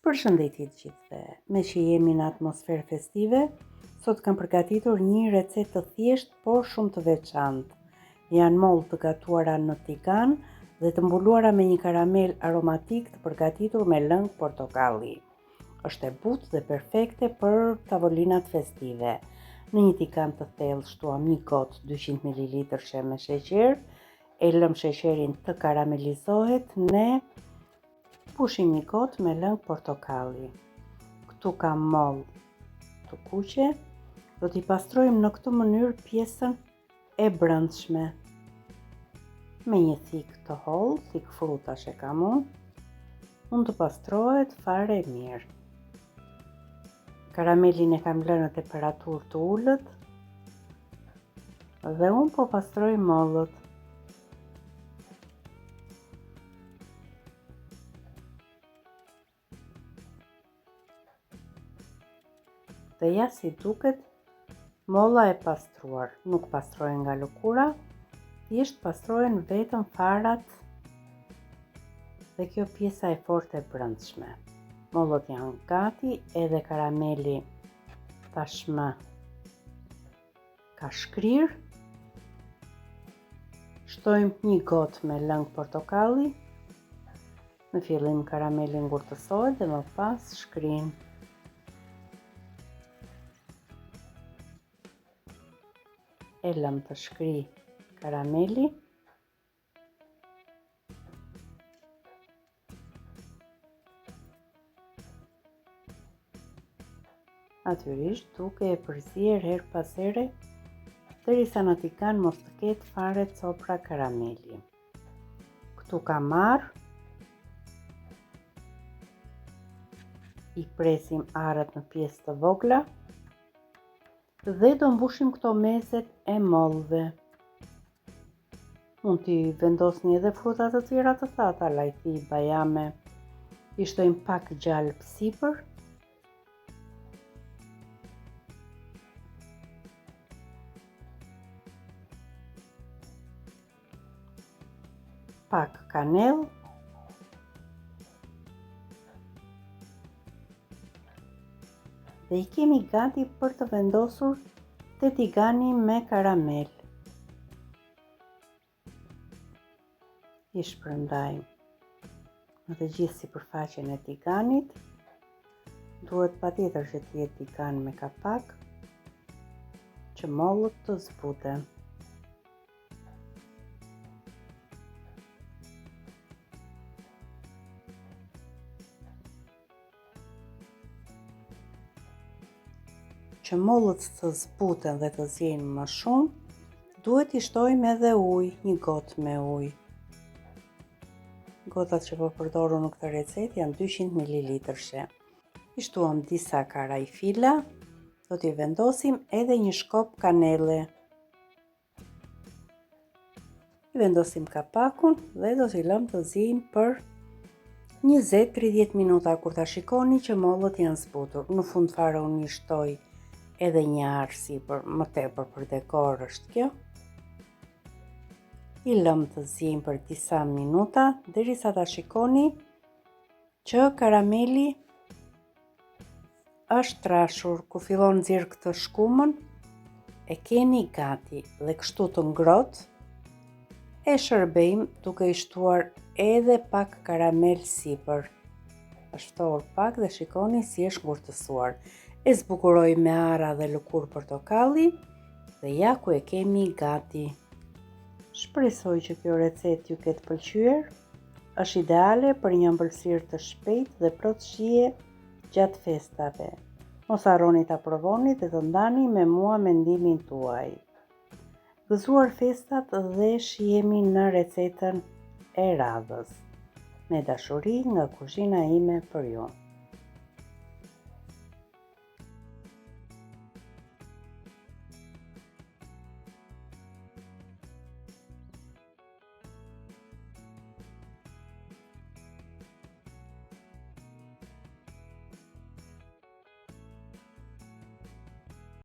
Përshëndetje të gjithëve, me që jemi në atmosferë festive, sot kam përgatitur një recetë të thjeshtë por shumë të veçantë. Janë mollë të gatuara në tigan dhe të mbuluara me një karamel aromatik të përgatitur me lëng portokalli. Është e butë dhe perfekte për tavolinat festive. Në një tigan të thellë shtuam një gotë 200 ml me sheqer, e lëm sheqerin të karamelizohet, ne pushim një gotë me lëng portokalli. Këtu kam mollë të kuqe, do t'i pastrojmë në këtë mënyrë pjesën e brendshme. Me një thikë të hollë, thikë frutash e kam unë të pastrohet fare mirë. Karamelin e kam lënë në temperaturë të ulët dhe unë po pastroj mollët. Dhe ja si duket molla e pastruar, nuk pastrohen nga lëkura, thjesht pastrohen vetëm farat dhe kjo pjesa e fortë e brendshme. Mollët janë gati, edhe karameli tashmë ka shkrirë. Shtojmë një gotë me lëng portokalli. Në fillim karameli ngurtësohet dhe më pas shkrin. E lëm të shkri karameli. Natyrisht duke e përzier her pas here derisa në tigan mos të ketë fare copra karameli. Këtu kam marrë, i presim arët në pjesë të vogla dhe do mbushim këto meset e mollëve. Mund t'i vendosni edhe fruta të tjera të thata, lajthi, bajame. I shtojmë pak gjalp sipër. Pak kanellë. Dhe i kemi gati për të vendosur te tigani me karamel. I shpërndajmë në të gjithë sipërfaqen e tiganit. Duhet patjetër që të jetë tigan me kapak, që mollët të zbuten. Që mollët të zbuten dhe të zjenë më shumë, duhet i shtojmë edhe ujë, një gotë me ujë. Gotat që po përdoru në këtë recetë janë 200 ml. I shtuam disa karajfila, do t'i vendosim edhe një shkop kanele. I vendosim kapakun dhe do t'i lëm të ziejnë për 20-30 minuta, kur ta shikoni që mollët janë zbutur. Në fund fare unë i shtoj edhe një arë sipër, më tepër për dekor është kjo. I lëm të ziejnë për disa minuta, derisa ta shikoni që karameli është trashur. Kur fillon nxjerr këtë shkumën, e keni gati dhe kështu të ngrohtë e shërbejmë duke i shtuar edhe pak karamel sipër. Është ftohur pak dhe shikoni si është ngurtësuar. E zbukuroj me ara dhe lëkurë portokalli dhe ja ku e kemi gati. Shpresoj që kjo recetë ju ketë pëlqyer. Është ideale për një ëmbëlsirë të shpejtë dhe plot shije gjatë festave. Mos harroni ta provoni dhe të ndani me mua mendimin tuaj. Gëzuar festat dhe shihemi në recetën e radhës. Me dashuri nga kuzhina ime për ju.